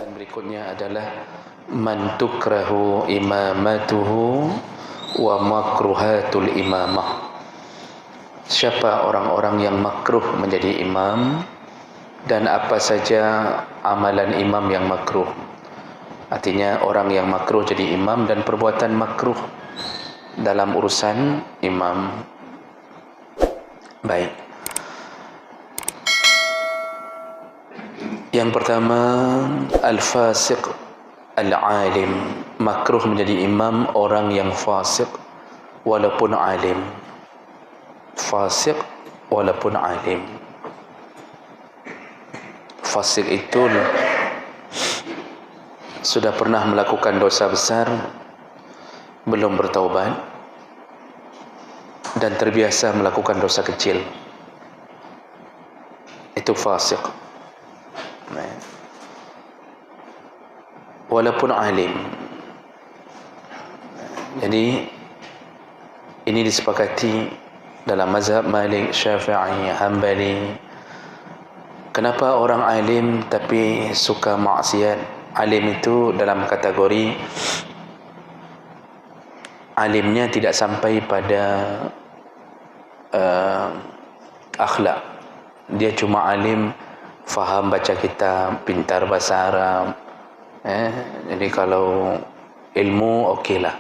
Pembahasan berikutnya adalah man tukrahu imamatuhu wa makruhatul imamah. Siapa orang-orang yang makruh menjadi imam dan apa saja amalan imam yang makruh. Artinya orang yang makruh jadi imam dan perbuatan makruh dalam urusan imam. Baik. Yang pertama, al-fasiq al-alim. Makruh menjadi imam orang yang fasik walaupun alim. Fasik walaupun alim. Fasik itu sudah pernah melakukan dosa besar, belum bertaubat, dan terbiasa melakukan dosa kecil. Itu fasik. Walaupun alim. Jadi ini disepakati dalam mazhab Malik, Syafi'i, Hanbali. Kenapa orang alim tapi suka maksiat? Alim itu dalam kategori alimnya tidak sampai pada akhlak. Dia cuma alim, faham baca kitab, pintar bahasa Arab. Jadi kalau ilmu okeylah,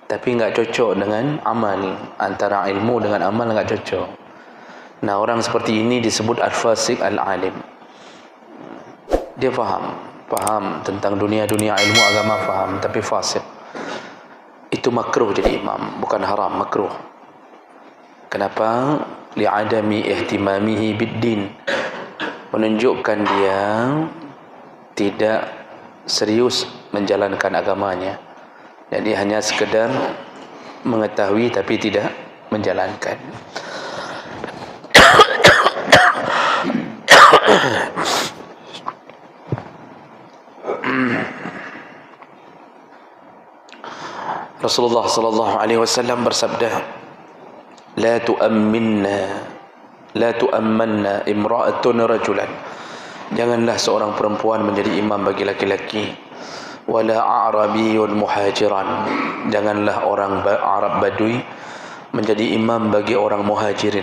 tapi enggak cocok dengan amal. Antara ilmu dengan amal enggak cocok. Nah, orang seperti ini disebut al-fasiq al-alim. Dia faham tentang dunia-dunia ilmu agama, faham, tapi fasik. Itu makruh jadi imam, bukan haram, makruh. Kenapa? Li'adami ihtimamihi bid-din. Menunjukkan dia tidak serius menjalankan agamanya. Jadi hanya sekedar mengetahui tapi tidak menjalankan. Rasulullah sallallahu alaihi wasallam bersabda, la tu'ammanna imra'atun rajulan. Janganlah seorang perempuan menjadi imam bagi laki-laki. Wala a'rabiyyun muhajiran. Janganlah orang Arab Badui menjadi imam bagi orang muhajirin.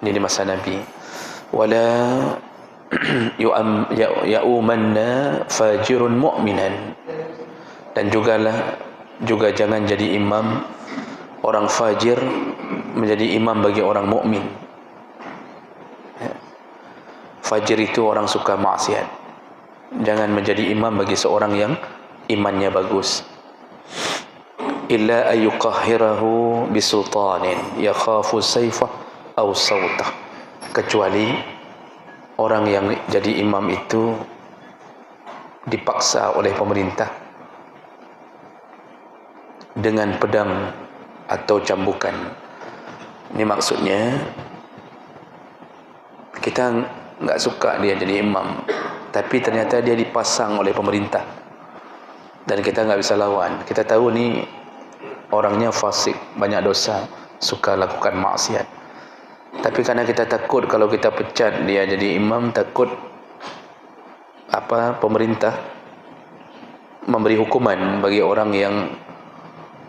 Ini di masa Nabi. Wala ya'umanna fajirun mu'minan. Dan juga jangan jadi imam orang fajir menjadi imam bagi orang mukmin. Fajir itu orang suka maksiat. Jangan menjadi imam bagi seorang yang imannya bagus. Illa ayyuqahhirahu bisultanin yakhafu sayfah aw sawtah. Kecuali orang yang jadi imam itu dipaksa oleh pemerintah dengan pedang atau cambukan. Ini maksudnya kita enggak suka dia jadi imam, tapi ternyata dia dipasang oleh pemerintah dan kita enggak bisa lawan. Kita tahu ni orangnya fasik, banyak dosa, suka lakukan maksiat, tapi karena kita takut kalau kita pecat dia jadi imam, takut pemerintah memberi hukuman bagi orang yang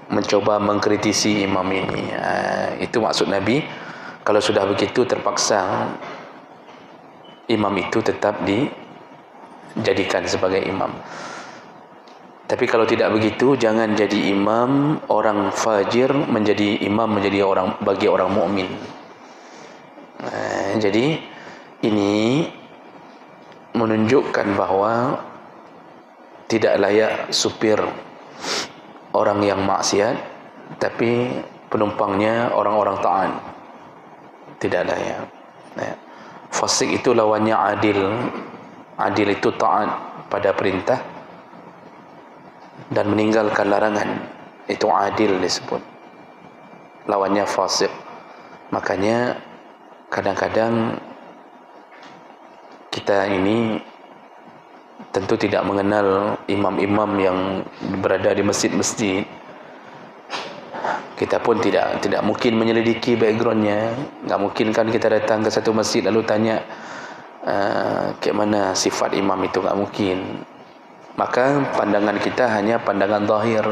mencoba mengkritisi imam ini. Itu maksud Nabi. Kalau sudah begitu terpaksa imam itu tetap dijadikan sebagai imam. Tapi kalau tidak begitu, jangan jadi imam orang fajir menjadi imam menjadi orang bagi orang mukmin. Jadi ini menunjukkan bahawa tidak layak supir orang yang maksiat tapi penumpangnya orang-orang taat. Tidak layak. Fasik itu lawannya adil. Adil itu taat pada perintah dan meninggalkan larangan. Itu adil disebut. Lawannya fasik. Makanya kadang-kadang kita ini tentu tidak mengenal imam-imam yang berada di masjid-masjid. Kita pun tidak mungkin menyelidiki backgroundnya. Tak mungkin kan kita datang ke satu masjid lalu tanya, Kayak mana sifat imam itu tak mungkin. Maka pandangan kita hanya pandangan zahir.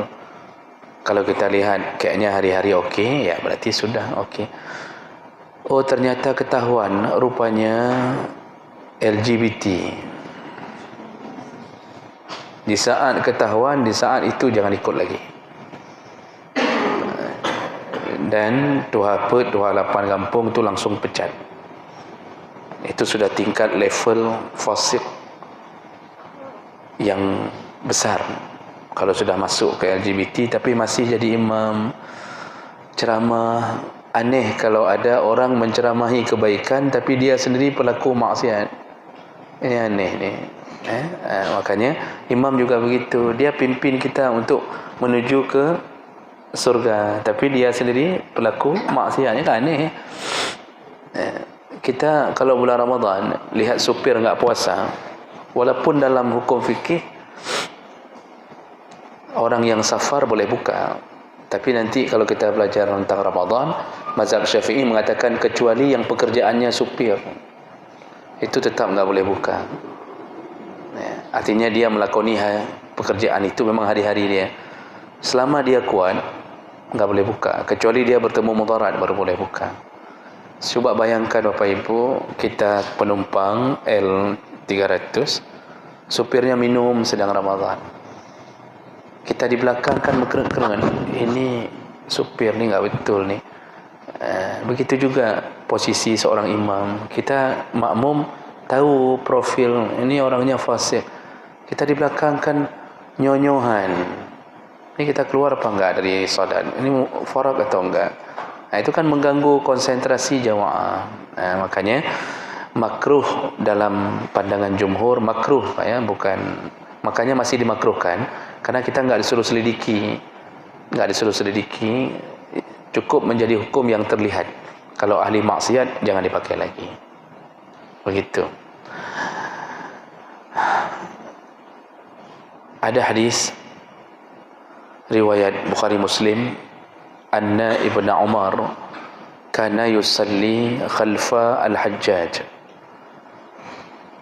Kalau kita lihat kayaknya hari-hari okey, ya berarti sudah okey. Oh, ternyata ketahuan rupanya LGBT. Di saat ketahuan, di saat itu jangan ikut lagi. Dan tuha pet, tuha lapan kampung tu langsung pecat. Itu sudah tingkat level fasik yang besar. Kalau sudah masuk ke LGBT tapi masih jadi imam, ceramah. Aneh kalau ada orang menceramahi kebaikan tapi dia sendiri pelaku maksiat. Ini aneh ni. Makanya imam juga begitu. Dia pimpin kita untuk menuju ke surga, tapi dia sendiri pelaku maksiatnya, kan aneh. Kita kalau bulan Ramadan lihat supir enggak puasa, walaupun dalam hukum fikih orang yang safar boleh buka, tapi nanti kalau kita belajar tentang Ramadan, mazhab Syafi'i mengatakan kecuali yang pekerjaannya supir, itu tetap enggak boleh buka. Artinya dia melakoni pekerjaan itu memang hari-hari dia. Selama dia kuat, enggak boleh buka, kecuali dia bertemu mudarat baru boleh buka. Cuba bayangkan Bapak Ibu, kita penumpang L300, supirnya minum sedang Ramadan. Kita di belakang kan berkereng-kereng, ini supir ni enggak betul ni. Begitu juga posisi seorang imam. Kita makmum tahu profil ini orangnya fasik. Kita di belakang kan nyonyohan. Ini kita keluar apa enggak dari solat? Ini farag atau enggak? Itu kan mengganggu konsentrasi jamaah. Makanya makruh dalam pandangan jumhur, makruh ya, bukan, makanya masih dimakruhkan karena kita enggak disuruh selidiki. Enggak disuruh selidiki, cukup menjadi hukum yang terlihat. Kalau ahli maksiat jangan dipakai lagi. Begitu. Ada hadis riwayat Bukhari Muslim, anna Ibn Umar kana yusalli khalfa al-Hajjaj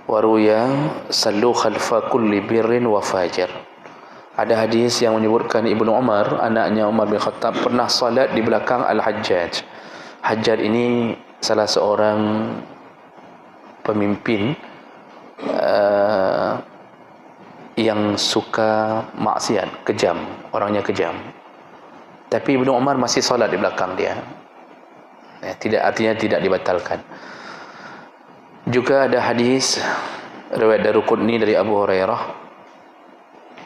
wa ruya sallu khalfa kulli birrin wa fajir. Ada hadis yang menyebutkan Ibnu Umar, anaknya Umar bin Khattab, pernah salat di belakang Al-Hajjaj. Hajjaj ini salah seorang pemimpin yang suka maksiat, kejam, orangnya kejam. Tapi Ibnu Umar masih salat di belakang dia. Tidak, artinya tidak dibatalkan. Juga ada hadis riwayat Daruqutni dari Abu Hurairah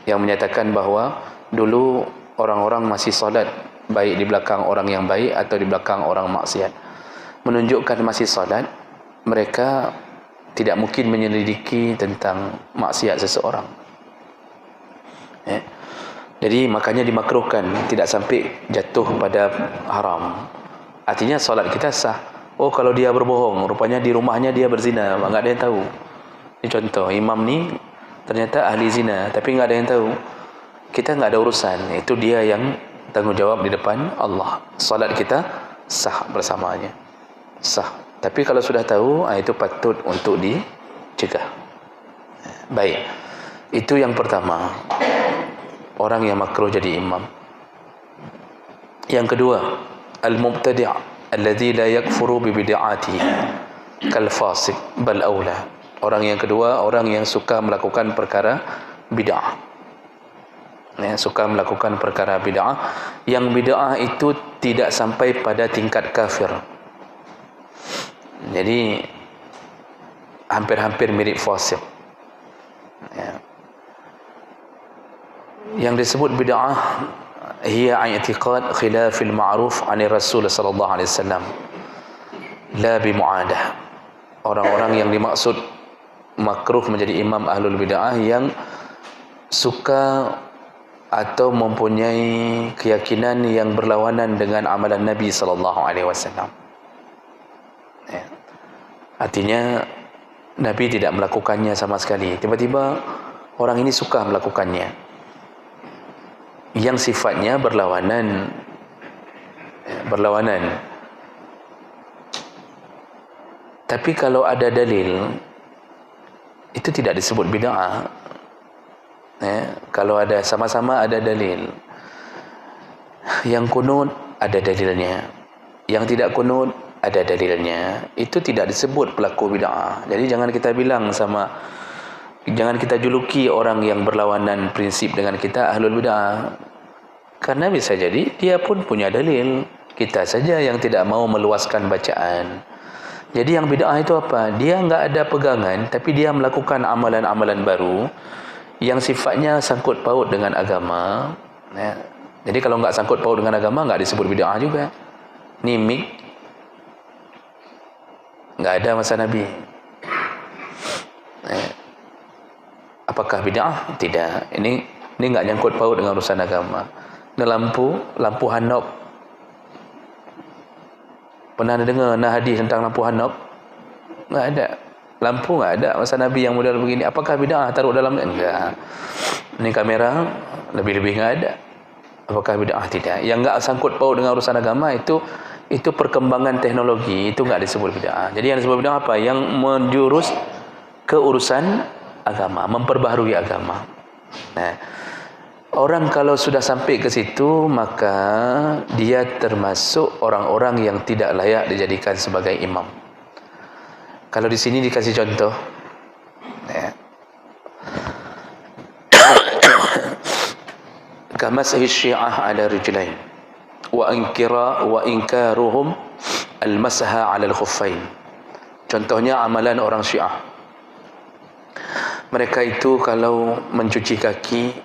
yang menyatakan bahawa dulu orang-orang masih salat baik di belakang orang yang baik atau di belakang orang maksiat. Menunjukkan masih salat, mereka tidak mungkin menyelidiki tentang maksiat seseorang. Jadi makanya dimakruhkan, tidak sampai jatuh pada haram. Artinya solat kita sah. Oh, kalau dia berbohong, rupanya di rumahnya dia berzina, enggak ada yang tahu. Ini contoh, imam ni ternyata ahli zina, tapi enggak ada yang tahu. Kita enggak ada urusan, itu dia yang tanggungjawab di depan Allah. Solat kita sah bersamanya. Sah. Tapi kalau sudah tahu, itu patut untuk dicegah. Baik. Itu yang pertama. Orang yang makruh jadi imam. Yang kedua, al-mubtadi' alladhi la yakfuru bi bid'atihi kal fasik bal aula. Orang yang kedua, orang yang suka melakukan perkara bid'ah. Suka melakukan perkara bid'ah, yang bid'ah itu tidak sampai pada tingkat kafir. Jadi hampir-hampir mirip fasik. Yang disebut bid'ah hiya i'tiqad khilafil ma'ruf 'ani Rasul sallallahu alaihi wasallam la bi mu'adah. Orang-orang yang dimaksud makruh menjadi imam ahlul bid'ah yang suka atau mempunyai keyakinan yang berlawanan dengan amalan Nabi sallallahu alaihi wasallam. Artinya Nabi tidak melakukannya sama sekali, tiba-tiba orang ini suka melakukannya yang sifatnya berlawanan. Tapi kalau ada dalil itu tidak disebut bid'ah. Kalau ada sama-sama ada dalil. Yang kunut ada dalilnya, yang tidak kunut ada dalilnya, itu tidak disebut pelaku bid'ah. Jadi jangan kita bilang jangan kita juluki orang yang berlawanan prinsip dengan kita ahlul bid'ah, karena bisa jadi dia pun punya dalil, kita saja yang tidak mau meluaskan bacaan. Jadi yang bid'ah itu apa? Dia enggak ada pegangan, tapi dia melakukan amalan-amalan baru yang sifatnya sangkut paut dengan agama. Jadi kalau enggak sangkut paut dengan agama, enggak disebut bid'ah juga. Ni mik enggak ada masa Nabi. Apakah bid'ah? Tidak. Ini enggak nyangkut paut dengan urusan agama. Ini lampu hanok. Pernah dengar hadis tentang lampu hanok? Enggak ada. Lampu enggak ada masa Nabi yang model begini. Apakah bid'ah taruh dalam? Enggak. Ini kamera lebih-lebih enggak ada. Apakah bid'ah? Tidak. Yang enggak sangkut paut dengan urusan agama itu perkembangan teknologi, itu enggak disebut bid'ah. Jadi yang disebut bid'ah apa? Yang menjurus ke urusan agama, memperbaharui agama. Nah, orang kalau sudah sampai ke situ, maka dia termasuk orang-orang yang tidak layak dijadikan sebagai imam. Kalau di sini dikasih contoh, kamasih syiah ala rijlain wa inkaruhum al-masha ala al-khuffain. Contohnya amalan orang Syiah. Mereka itu kalau mencuci kaki,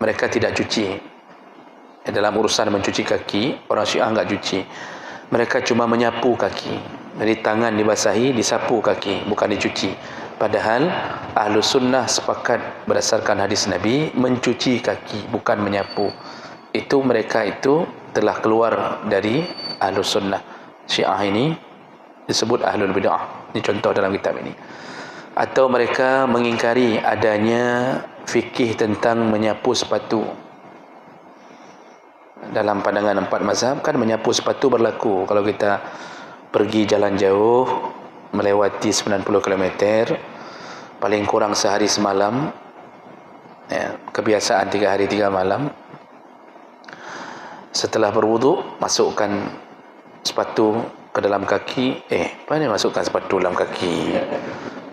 mereka tidak cuci. Dalam urusan mencuci kaki, orang Syiah enggak cuci. Mereka cuma menyapu kaki. Jadi tangan dibasahi, disapu kaki, bukan dicuci. Padahal Ahlus Sunnah sepakat berdasarkan hadis Nabi mencuci kaki, bukan menyapu. Itu mereka itu telah keluar dari Ahlus Sunnah. Syiah ini disebut Ahlul Bid'ah. Ini contoh dalam kitab ini. Atau mereka mengingkari adanya fikih tentang menyapu sepatu. Dalam pandangan 4 mazhab kan menyapu sepatu berlaku kalau kita pergi jalan jauh melewati 90 km, paling kurang sehari semalam, kebiasaan 3 hari 3 malam. Setelah berwuduk, masukkan sepatu ke dalam kaki. Apa ni masukkan sepatu dalam kaki?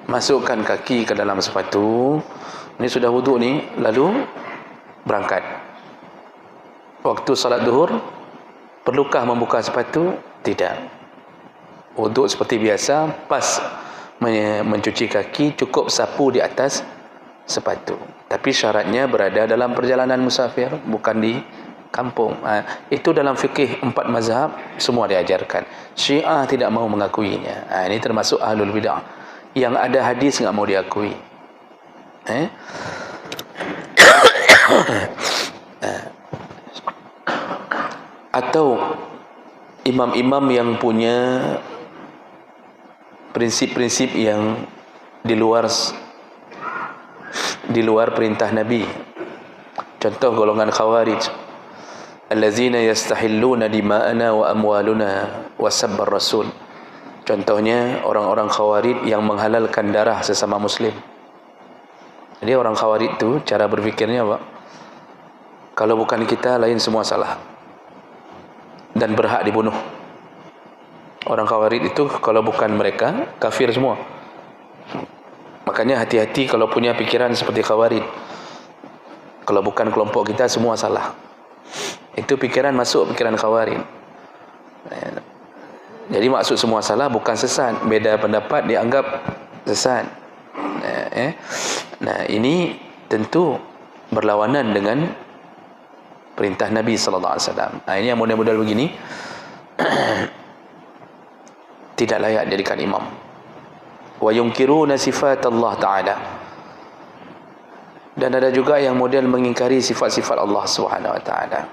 Masukkan kaki ke dalam sepatu. Ini sudah wuduk ni, lalu berangkat. Waktu salat zuhur, perlukah membuka sepatu? Tidak. Wuduk seperti biasa, pas mencuci kaki, cukup sapu di atas sepatu. Tapi syaratnya berada dalam perjalanan musafir, bukan di kampung. Itu dalam fikih 4 mazhab semua diajarkan. Syiah tidak mau mengakuinya. Ini termasuk Ahlul Bid'ah. Yang ada hadis enggak mau diakui. Atau imam-imam yang punya prinsip-prinsip yang di luar perintah Nabi. Contoh golongan Khawarij, allazina yastahilluna dima'ana wa amwaluna wa sabbar rasul. Contohnya orang-orang Khawarij yang menghalalkan darah sesama muslim. Jadi orang Khawarij itu cara berfikirnya apa? Kalau bukan kita, lain semua salah dan berhak dibunuh. Orang Khawarij itu kalau bukan mereka, kafir semua. Makanya hati-hati kalau punya pikiran seperti Khawarij. Kalau bukan kelompok kita, semua salah. Itu pikiran masuk pikiran Khawarij. Jadi maksud semua salah bukan sesat. Beda pendapat dianggap sesat. Nah, ini tentu berlawanan dengan perintah Nabi sallallahu alaihi wasallam. Ini yang model-model begini tidak layak jadikan imam. Wa yunkiruna sifat Allah Ta'ala. Dan ada juga yang model mengingkari sifat-sifat Allah Subhanahu wa taala.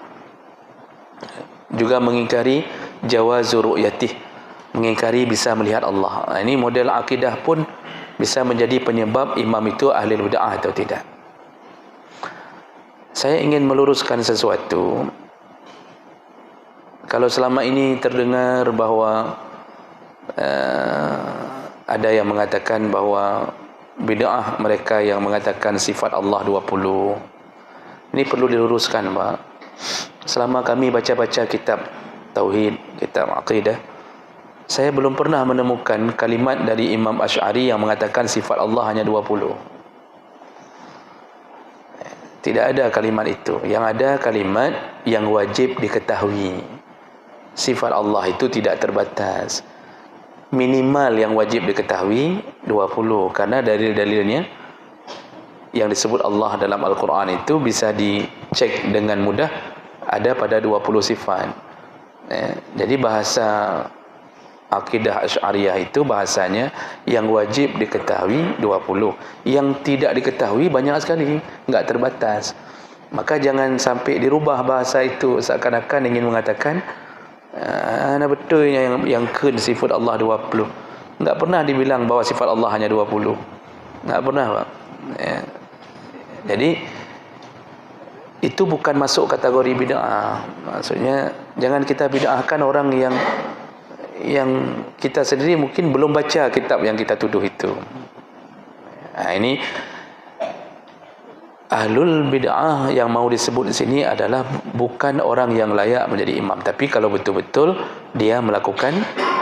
Juga mengingkari jawazu ru'yatih, mengingkari bisa melihat Allah. Ini model akidah pun bisa menjadi penyebab imam itu ahli bid'ah atau tidak. Saya ingin meluruskan sesuatu. Kalau selama ini terdengar bahawa ada yang mengatakan bahawa bid'ah mereka yang mengatakan sifat Allah 20. Ini perlu diluruskan, Pak. Selama kami baca-baca kitab tauhid, kitab aqidah, saya belum pernah menemukan kalimat dari Imam Asy'ari yang mengatakan sifat Allah hanya 20. Tidak ada kalimat itu. Yang ada kalimat yang wajib diketahui. Sifat Allah itu tidak terbatas. Minimal yang wajib diketahui 20. Karena dalil-dalilnya yang disebut Allah dalam Al-Quran itu bisa dicek dengan mudah, ada pada 20 sifat. Jadi bahasa akidah Asy'ariyah itu bahasanya yang wajib diketahui 20, yang tidak diketahui banyak sekali, enggak terbatas. Maka jangan sampai dirubah bahasa itu seakan-akan ingin mengatakan betul yang kun sifat Allah 20. Enggak pernah dibilang bahwa sifat Allah hanya 20. Enggak pernah, Pak. Jadi itu bukan masuk kategori bid'ah. Maksudnya jangan kita bid'ahkan orang yang kita sendiri mungkin belum baca kitab yang kita tuduh itu. Ini ahlul bid'ah yang mau disebut di sini adalah bukan orang yang layak menjadi imam, tapi kalau betul-betul dia melakukan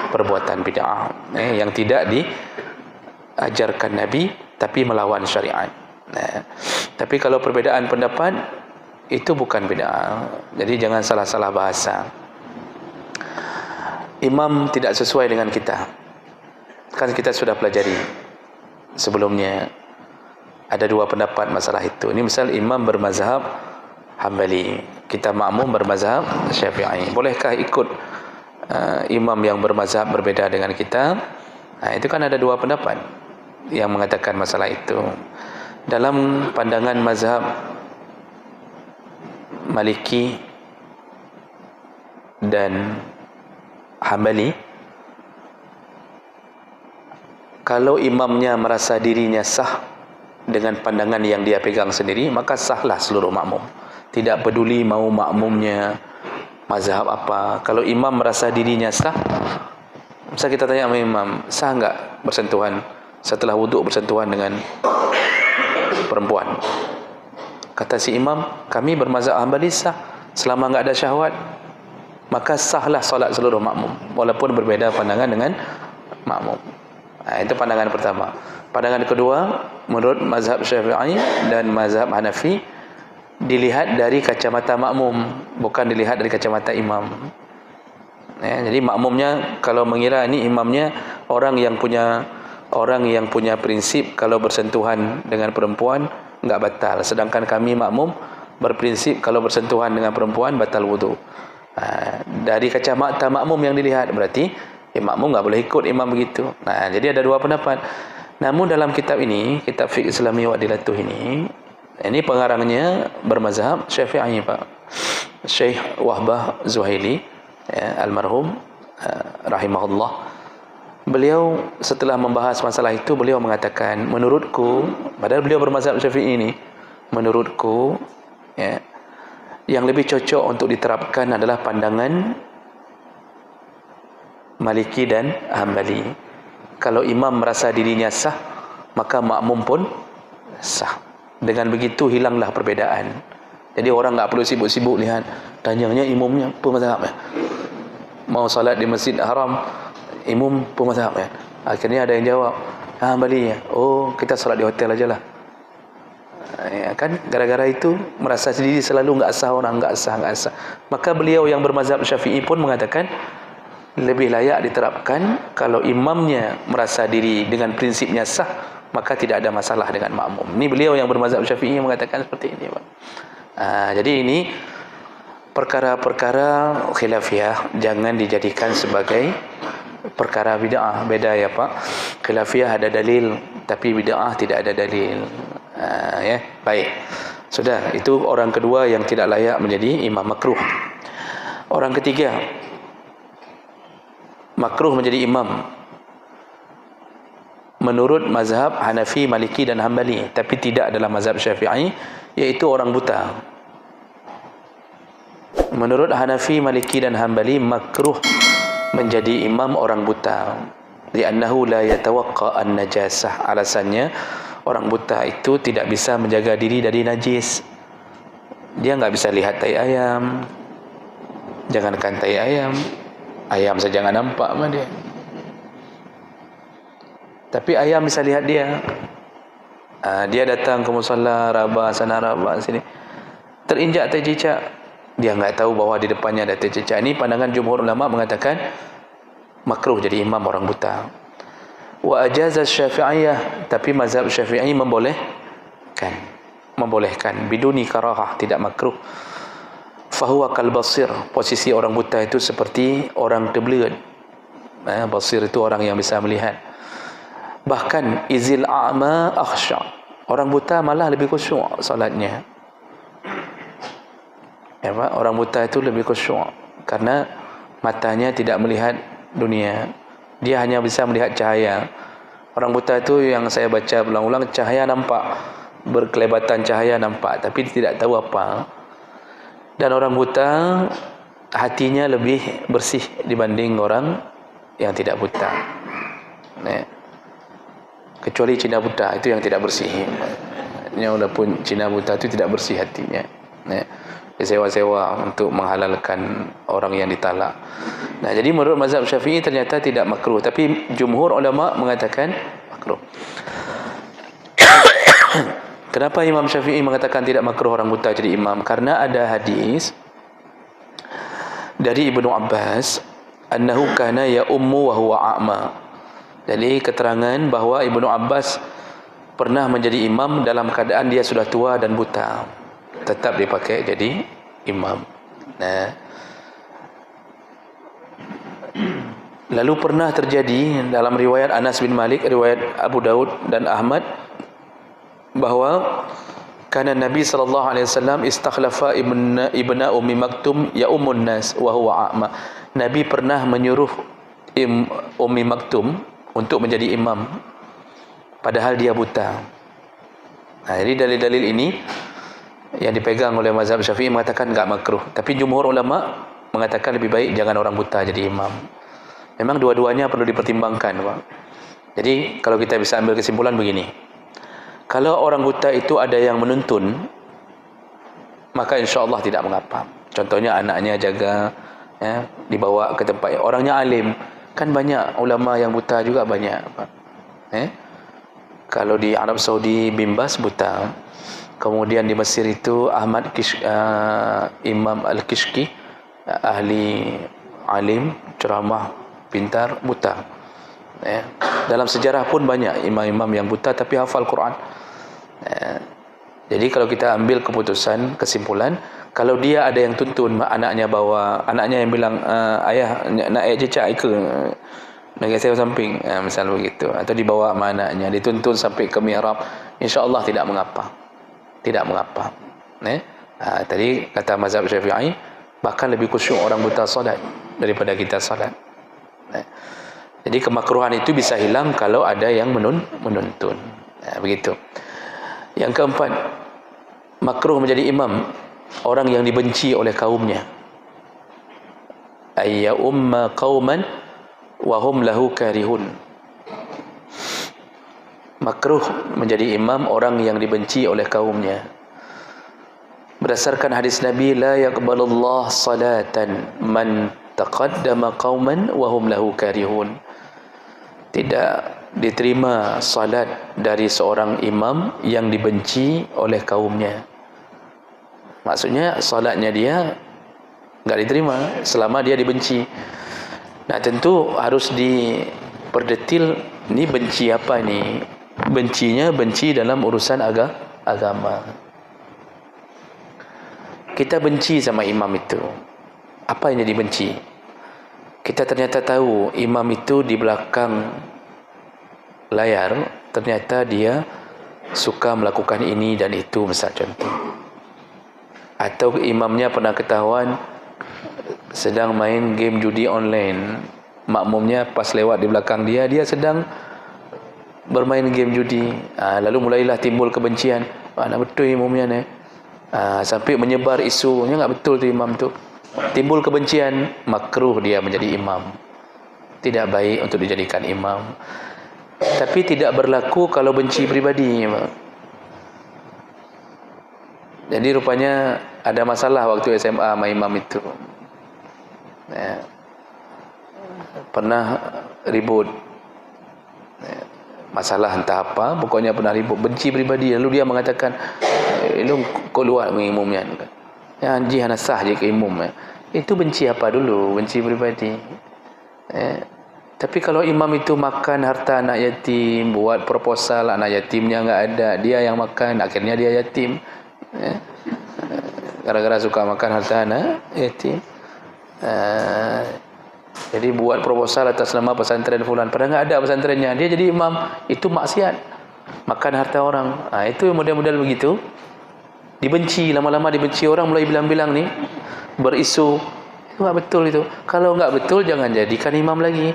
perbuatan bid'ah yang tidak diajarkan Nabi tapi melawan syariat. Tapi kalau perbezaan pendapat itu bukan bid'ah. Jadi jangan salah-salah bahasa. Imam tidak sesuai dengan kita. Kan kita sudah pelajari sebelumnya ada dua pendapat masalah itu. Ini misal imam bermazhab Hambali, kita makmum bermazhab Syafi'i. Bolehkah ikut imam yang bermazhab berbeda dengan kita? Itu kan ada dua pendapat yang mengatakan masalah itu. Dalam pandangan mazhab Maliki dan Hambali, kalau imamnya merasa dirinya sah dengan pandangan yang dia pegang sendiri, maka sahlah seluruh makmum. Tidak peduli mau makmumnya mazhab apa. Kalau imam merasa dirinya sah, misal kita tanya sama imam, sah enggak bersentuhan setelah wuduk, bersentuhan dengan perempuan? Kata si imam, kami bermazhab Hambali sah selama enggak ada syahwat, maka sahlah solat seluruh makmum walaupun berbeza pandangan dengan makmum. Itu pandangan pertama. Pandangan kedua, menurut mazhab Syafi'i dan mazhab Hanafi, dilihat dari kacamata makmum, bukan dilihat dari kacamata imam. Jadi makmumnya kalau mengira ini imamnya orang yang punya prinsip kalau bersentuhan dengan perempuan enggak batal, sedangkan kami makmum berprinsip kalau bersentuhan dengan perempuan batal wudu. Dari kacamata makmum yang dilihat, berarti makmum enggak boleh ikut imam begitu. Jadi ada dua pendapat. Namun dalam kitab ini, kitab Fiqh Islami wa Adilatuh ini pengarangnya bermazhab Syafi'i, Pak. Syekh Wahbah Zuhaili almarhum rahimahullah. Beliau setelah membahas masalah itu, beliau mengatakan, menurutku, padahal beliau bermazhab Syafi'i ini, menurutku yang lebih cocok untuk diterapkan adalah pandangan Maliki dan Hambali. Kalau imam merasa dirinya sah, maka makmum pun sah. Dengan begitu hilanglah perbedaan. Jadi orang tak perlu sibuk-sibuk lihat, tanyanya imamnya apa mazhabnya. Mau salat di Masjid Haram, imam apa mazhabnya. Akhirnya ada yang jawab, Hambali ya. Oh, kita salat di hotel aja lah. Kan gara-gara itu merasa sendiri selalu enggak sah, orang enggak sah. Maka beliau yang bermazhab Syafi'i pun mengatakan lebih layak diterapkan kalau imamnya merasa diri dengan prinsipnya sah, maka tidak ada masalah dengan makmum. Ini beliau yang bermazhab Syafi'i mengatakan seperti ini, Pak. Jadi ini perkara-perkara khilafiyah jangan dijadikan sebagai perkara bid'ah. Beda ya, Pak. Khilafiyah ada dalil, tapi bid'ah tidak ada dalil. Baik. Sudah, itu orang kedua yang tidak layak menjadi imam, makruh. Orang ketiga, makruh menjadi imam menurut mazhab Hanafi, Maliki dan Hambali, tapi tidak dalam mazhab Syafi'i, yaitu orang buta. Menurut Hanafi, Maliki dan Hambali, makruh menjadi imam orang buta, li'annahu la yatawaqqa an-najasah. Alasannya, Orang buta itu tidak bisa menjaga diri dari najis. Dia nggak bisa lihat tai ayam. Jangankan tai ayam, ayam saja nggak nampak sama dia. Tapi ayam bisa lihat dia. Dia datang ke musalla, raba sana raba sini, terinjak tai cicak, dia nggak tahu bahwa di depannya ada tai cicak. Ini pandangan jumhur ulama mengatakan makruh jadi imam orang buta. Wa ajaza Syafi'iyah, tapi mazhab Syafi'i membolehkan biduni karahah, tidak makruh. Fahuwa kal basir, posisi orang buta itu seperti orang terbelit. Basir itu orang yang bisa melihat. Bahkan izil a'ma akhsha, orang buta malah lebih khusyuk salatnya. Orang buta itu lebih khusyuk karena matanya tidak melihat dunia, dia hanya bisa melihat cahaya. Orang buta itu yang saya baca berulang-ulang, cahaya nampak, berkelebatan cahaya nampak, tapi tidak tahu apa. Dan orang buta hatinya lebih bersih dibanding orang yang tidak buta. Kecuali Cina buta, itu yang tidak bersih. Walaupun Cina buta itu tidak bersih hatinya. Disewa-sewa untuk menghalalkan orang yang ditalak. Jadi menurut mazhab Syafi'i ternyata tidak makruh, tapi jumhur ulama mengatakan makruh. Kenapa Imam Syafi'i mengatakan tidak makruh orang buta jadi imam? Karena ada hadis dari Ibnu Abbas, annahu kana ya ummu wa huwa a'ma. Jadi keterangan bahawa Ibnu Abbas pernah menjadi imam dalam keadaan dia sudah tua dan buta, tetap dipakai jadi imam. Lalu pernah terjadi dalam riwayat Anas bin Malik, riwayat Abu Daud dan Ahmad, bahawa kana Nabi sallallahu alaihi wasallam istakhlafa ibna Ummi Maktum ya ummun nas wa huwa a'ma. Nabi pernah menyuruh Ummi Maktum untuk menjadi imam padahal dia buta. Jadi dalil-dalil ini yang dipegang oleh mazhab Syafi'i mengatakan enggak makruh, tapi jumhur ulama mengatakan lebih baik jangan orang buta jadi imam. Memang dua-duanya perlu dipertimbangkan, Pak. Jadi kalau kita bisa ambil kesimpulan begini, kalau orang buta itu ada yang menuntun, maka insya-Allah tidak mengapa. Contohnya anaknya jaga, dibawa ke tempat orangnya alim. Kan banyak ulama yang buta juga banyak, Pak. Kalau di Arab Saudi Bin Baz buta. Kemudian di Mesir itu Imam Al-Kishki, ahli alim, ceramah, pintar, buta. Dalam sejarah pun banyak imam-imam yang buta tapi hafal Quran. Jadi kalau kita ambil keputusan, kesimpulan, kalau dia ada yang tuntun anaknya bawa, anaknya yang bilang ayah nak cecak ke negara saya samping, misal begitu, atau dibawa sama anaknya dituntun sampai ke mihrab, insya-Allah tidak mengapa. Tidak mengapa. Tadi kata mazhab Syafi'i, bahkan lebih khusyuk orang buta salat daripada kita salat. Jadi kemakruhan itu bisa hilang kalau ada yang menuntun. Begitu. Yang keempat, makruh menjadi imam orang yang dibenci oleh kaumnya. Ayya umma qauman wa hum lahu karihun. Makruh menjadi imam orang yang dibenci oleh kaumnya. Berdasarkan hadis Nabi, la yaqbalullah salatan man taqaddama qauman wa hum lahu karihun. Tidak diterima salat dari seorang imam yang dibenci oleh kaumnya. Maksudnya salatnya dia enggak diterima selama dia dibenci. Nah, tentu harus diperdetil, ni benci apa ni? Bencinya benci dalam urusan agama. Kita benci sama imam itu. Apa yang jadi benci? Kita ternyata tahu imam itu di belakang layar ternyata dia suka melakukan ini dan itu, misal contoh. Atau imamnya pernah ketahuan sedang main game judi online, makmumnya pas lewat di belakang dia sedang bermain game judi. Lalu mulailah timbul kebencian. Mana betul imamnya ni? Sampai menyebar isunya enggak betul tu imam tu. Timbul kebencian, makruh dia menjadi imam. Tidak baik untuk dijadikan imam. Tapi tidak berlaku kalau benci pribadi. Jadi rupanya ada masalah waktu SMA sama imam itu. Ya. Pernah ribut. Ya. Masalah entah apa, pokoknya pernah ribut, benci pribadi. Lalu dia mengatakan, lu keluar dengan imamnya. Ya, anji hana sah je ke imam. Itu benci apa dulu? Benci pribadi. Tapi kalau imam itu makan harta anak yatim, buat proposal anak yatimnya enggak ada, dia yang makan, akhirnya dia yatim. Gara-gara suka makan harta anak yatim. Jadi buat proposal atas nama pesantren fulan, padahal enggak ada pesantrennya, dia jadi imam. Itu maksiat, makan harta orang. Itu model-model begitu. Dibenci, lama-lama dibenci, orang mulai bilang-bilang nih, berisu, itu enggak betul itu. Kalau enggak betul, jangan jadikan imam lagi.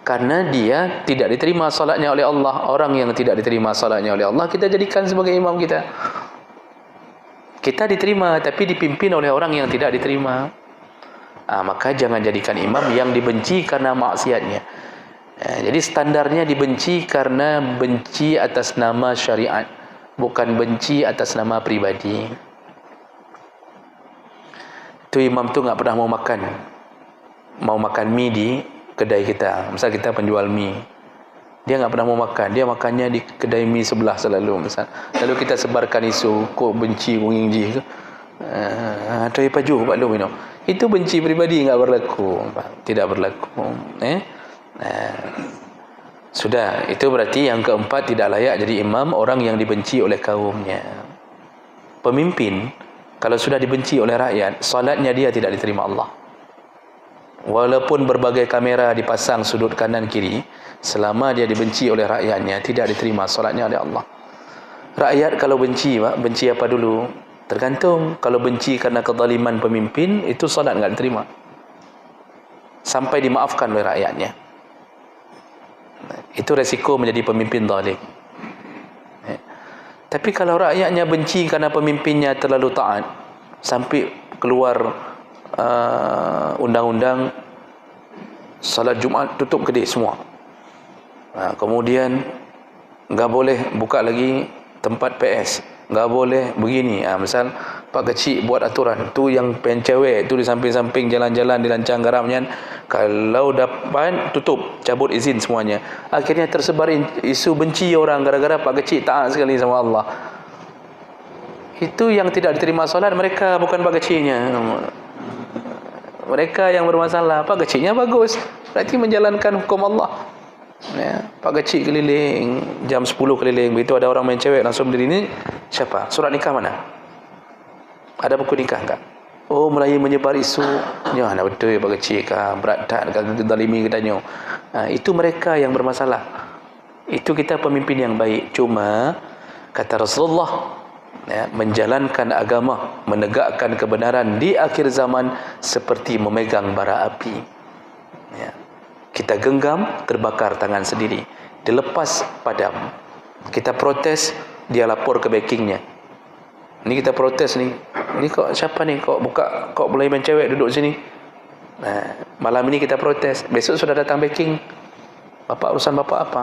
Karena dia tidak diterima salatnya oleh Allah. Orang yang tidak diterima salatnya oleh Allah, kita jadikan sebagai imam kita. Kita diterima, tapi dipimpin oleh orang yang tidak diterima. Maka jangan jadikan imam yang dibenci karena maksiatnya. Jadi standarnya dibenci karena benci atas nama syariat, bukan benci atas nama pribadi. Itu imam tu enggak pernah mau makan mie di kedai kita. Misal kita penjual mie, dia enggak pernah mau makan, dia makannya di kedai mie sebelah selalu misal. Lalu kita sebarkan isu, kok benci wong ji ke? Atau paju pak lu minum. Itu benci pribadi, enggak berlaku, tidak berlaku. Sudah, itu berarti yang keempat, tidak layak jadi imam orang yang dibenci oleh kaumnya. Pemimpin kalau sudah dibenci oleh rakyat, salatnya dia tidak diterima Allah. Walaupun berbagai kamera dipasang sudut kanan kiri, selama dia dibenci oleh rakyatnya, tidak diterima salatnya oleh Allah. Rakyat kalau benci, benci apa dulu? Tergantung. Kalau benci karena kezaliman pemimpin, itu salat enggak diterima sampai dimaafkan oleh rakyatnya. Itu resiko menjadi pemimpin zalim. Tapi kalau rakyatnya benci karena pemimpinnya terlalu taat, sampai keluar undang-undang salat Jumaat tutup kedai semua, kemudian enggak boleh buka lagi tempat PS, enggak boleh begini. Misal Pak Kecik buat aturan tu, yang pen cewek tu di samping-samping jalan-jalan dilancang garamnya, kalau dapat tutup, cabut izin semuanya. Akhirnya tersebar isu benci orang gara-gara Pak Kecik taat sekali sama Allah. Itu yang tidak diterima solat mereka, bukan Pak Keciknya. Mereka yang bermasalah. Pak Keciknya bagus, berarti menjalankan hukum Allah. Pak Kecik keliling jam 10 keliling, begitu ada orang main cewek langsung berdiri, ni siapa? Surat nikah mana? Ada buku nikah enggak? Oh, mulai menyebar isu. Ya, nak betul Pak Kecik berat tak kata zalimi katanya. Itu mereka yang bermasalah. Itu kita pemimpin yang baik. Cuma kata Rasulullah, menjalankan agama, menegakkan kebenaran di akhir zaman seperti memegang bara api. Kita genggam, terbakar tangan sendiri, dilepas padam. Kita protes, dia lapor ke backingnya. Ni kita protes ni kok siapa ni, kok buka, kok boleh main cewek duduk sini. Malam ini kita protes, besok sudah datang backing. Bapak, urusan bapak apa?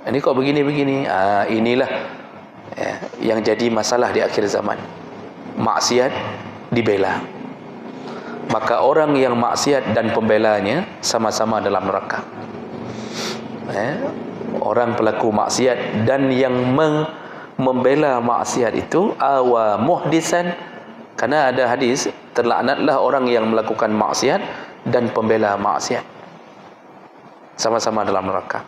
Ini kok begini-begini. Inilah yang jadi masalah di akhir zaman. Maksiat dibela, maka orang yang maksiat dan pembelanya sama-sama dalam neraka. Orang pelaku maksiat dan yang membela maksiat itu awa muhdisan, karena ada hadis, terlaknatlah orang yang melakukan maksiat dan pembela maksiat, sama-sama dalam neraka.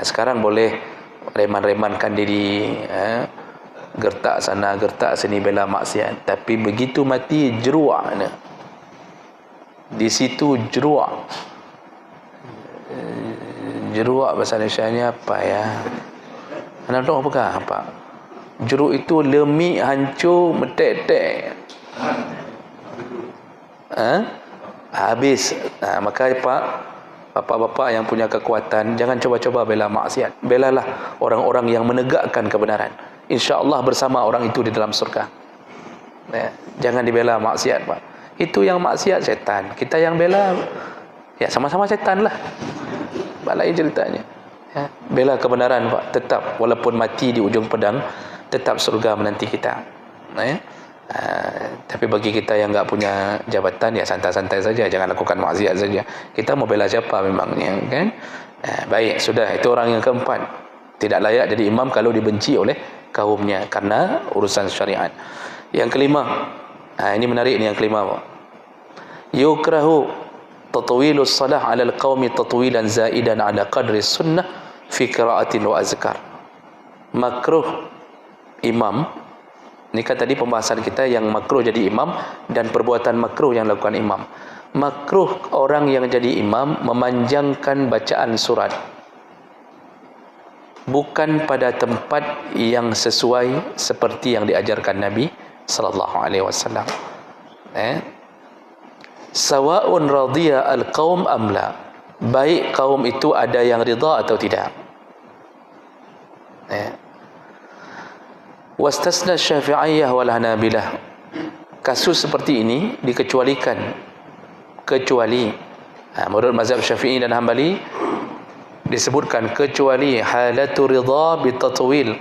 Sekarang boleh reman-remankan diri, gertak sana gertak sini bela maksiat, tapi begitu mati jeruak di situ. Jeruak bahasa Indonesianya apa ya? Anda tahu apakah apa? Jeruk itu lemik, hancur, metek-tek. Habis. Maka bapak-bapak yang punya kekuatan, jangan coba-coba bela maksiat. Belalah orang-orang yang menegakkan kebenaran. InsyaAllah bersama orang itu di dalam surga. Jangan dibela maksiat, Pak. Itu yang maksiat setan, kita yang bela ya sama-sama setan lah. Balai ceritanya. Ya, bela kebenaran Pak, tetap walaupun mati di ujung pedang, tetap surga menanti kita. Ya. Tapi bagi kita yang enggak punya jabatan, ya santai-santai saja, jangan lakukan maksiat saja. Kita mau bela siapa memangnya, kan? Baik, sudah, itu orang yang keempat. Tidak layak jadi imam kalau dibenci oleh kaumnya karena urusan syariat. Yang kelima, ini menarik ni yang kelima Pak. Yukrahu tatwilus salah 'ala al-qaumi tatwilan zaidan 'ala qadri sunnah fi qira'atin wa azkar. Makruh imam, ini kan tadi pembahasan kita yang makruh jadi imam dan perbuatan makruh yang lakukan imam. Makruh orang yang jadi imam memanjangkan bacaan surat bukan pada tempat yang sesuai seperti yang diajarkan Nabi sallallahu alaihi wasallam. Sawa'un radiya al-qaum am la, baik kaum itu ada yang ridha atau tidak. Wastasna Syafi'iyah wal Hanabilah, kasus seperti ini dikecualikan, kecuali menurut mazhab Syafi'i dan Hambali disebutkan kecuali halatu ridha bitatwil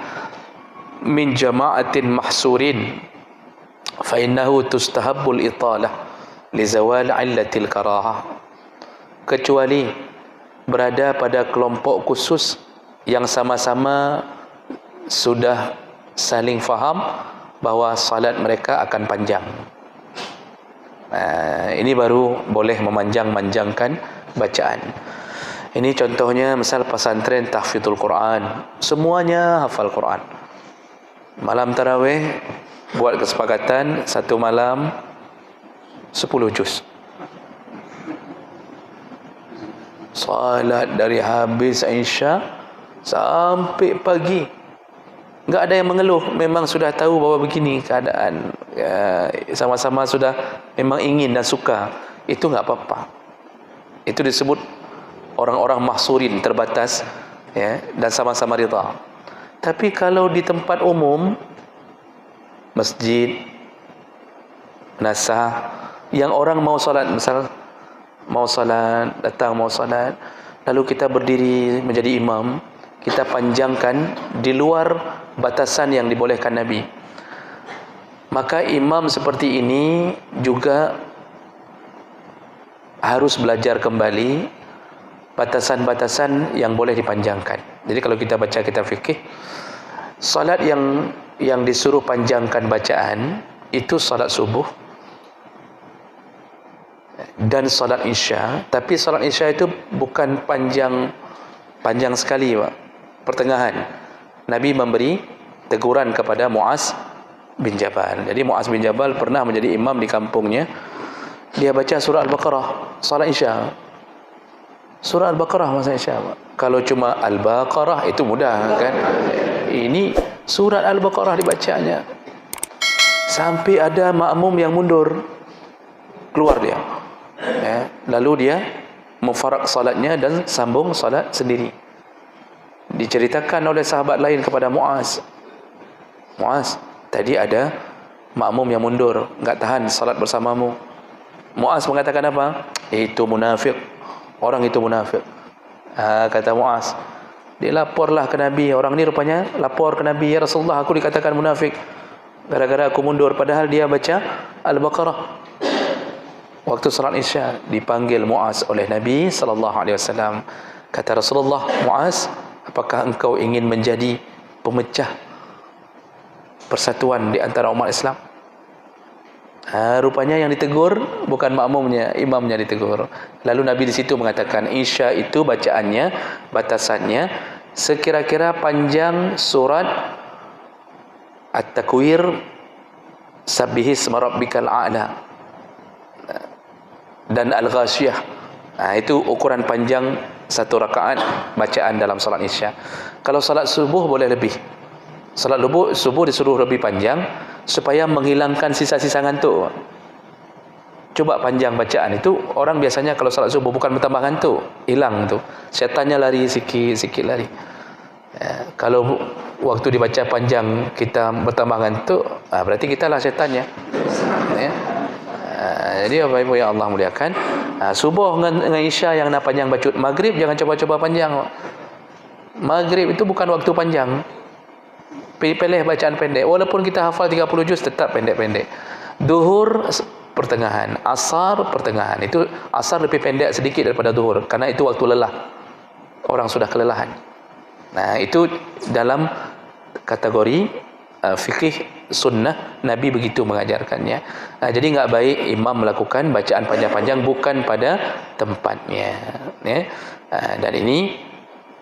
min jama'atin mahsurin fa innahu tustahabbul italah li zawal 'illatil karahah, kecuali berada pada kelompok khusus yang sama-sama sudah saling faham bahawa salat mereka akan panjang. Ini baru boleh memanjang-manjangkan bacaan. Ini contohnya misal pesantren tahfidzul Quran, semuanya hafal Quran. Malam tarawih buat kesepakatan satu malam 10 juz. Salat dari habis Isya sampai pagi. Enggak ada yang mengeluh, memang sudah tahu bahawa begini keadaan, sama-sama sudah memang ingin dan suka, itu enggak apa-apa. Itu disebut orang-orang mahsurin, terbatas, ya, dan sama-sama rida. Tapi kalau di tempat umum, masjid, nasah, yang orang mau salat, misal mau salat, datang mau salat, lalu kita berdiri menjadi imam, kita panjangkan di luar batasan yang dibolehkan Nabi, maka imam seperti ini juga harus belajar kembali batasan-batasan yang boleh dipanjangkan. Jadi kalau kita baca kitab fikih, salat yang disuruh panjangkan bacaan itu salat subuh dan salat Isya. Tapi salat Isya itu bukan panjang sekali Pak, pertengahan. Nabi memberi teguran kepada Muaz bin Jabal. Jadi Muaz bin Jabal pernah menjadi imam di kampungnya. Dia baca surah Al-Baqarah salat Isya. Surah Al-Baqarah masa Isya. Kalau cuma Al-Baqarah itu mudah kan. Ini surat Al-Baqarah dibacanya. Sampai ada makmum yang mundur, keluar dia. Lalu dia mufarak salatnya dan sambung salat sendiri. Diceritakan oleh sahabat lain kepada Muaz, tadi ada makmum yang mundur, enggak tahan salat bersamamu. Muaz mengatakan apa? Itu munafik, orang itu munafik. Kata Muaz, dia laporlah ke Nabi. Orang ni rupanya lapor ke Nabi, ya Rasulullah, aku dikatakan munafik gara-gara aku mundur, padahal dia baca Al-Baqarah waktu salat Isya. Dipanggil Muaz oleh Nabi sallallahu alaihi wasallam. Kata Rasulullah, Muaz, apakah engkau ingin menjadi pemecah persatuan di antara umat Islam? Rupanya yang ditegur bukan makmumnya, imamnya ditegur. Lalu Nabi di situ mengatakan, Isya itu bacaannya, batasannya sekira-kira panjang surat At-Takwir, Sabbihisma Rabbikal A'la, dan Al-Ghasyiyah. Itu ukuran panjang satu rakaat bacaan dalam salat Isya. Kalau salat subuh boleh lebih. Salat subuh disuruh lebih panjang supaya menghilangkan sisa-sisa ngantuk. Coba panjang bacaan itu, orang biasanya kalau salat subuh bukan bertambah ngantuk, hilang tu. Syaitannya lari sikit lari. Kalau waktu dibaca panjang kita bertambah ngantuk, berarti kita lah syaitannya. Jadi Bapak Ibu yang Allah muliakan, subuh dengan Isya yang nak panjang bacut. Maghrib jangan coba-coba panjang. Maghrib itu bukan waktu panjang. Pilih bacaan pendek. Walaupun kita hafal 30 juz tetap pendek-pendek. Duhur pertengahan, asar pertengahan. Itu asar lebih pendek sedikit daripada duhur karena itu waktu lelah. Orang sudah kelelahan. Nah, itu dalam kategori fikih sunnah Nabi begitu mengajarkannya. Jadi enggak baik imam melakukan bacaan panjang-panjang bukan pada tempatnya, ya. Dan ini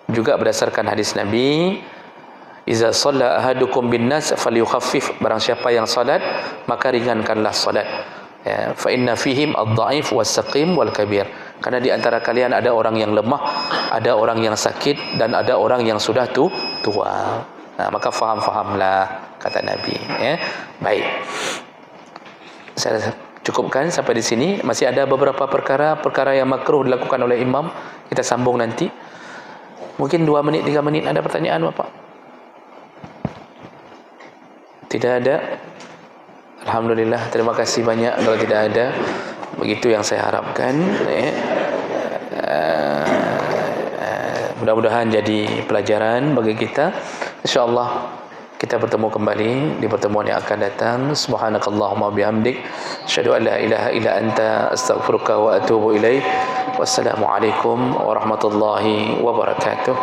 juga berdasarkan hadis Nabi, iza shalla ahadukum bin nas falyukhaffif, barang siapa yang salat maka ringankanlah salat, ya, fa inna fihim ad-dha'if was-saqim wal-kabir, karena di antara kalian ada orang yang lemah, ada orang yang sakit dan ada orang yang sudah tua. Maka faham-fahamlah kata Nabi, ya. Baik, saya cukupkan sampai di sini. Masih ada beberapa perkara yang makruh dilakukan oleh imam, kita sambung nanti. Mungkin 2 menit 3 menit. Ada pertanyaan Bapak? Tidak ada. Alhamdulillah, terima kasih banyak. Kalau tidak ada, begitu yang saya harapkan, ya. Mudah-mudahan jadi pelajaran bagi kita. InsyaAllah kita bertemu kembali di pertemuan yang akan datang. Subhanakallahumma bihamdik, asyhadu an la ilaha illa anta, astaghfiruka wa atubu ilaik. Wassalamualaikum warahmatullahi wabarakatuh.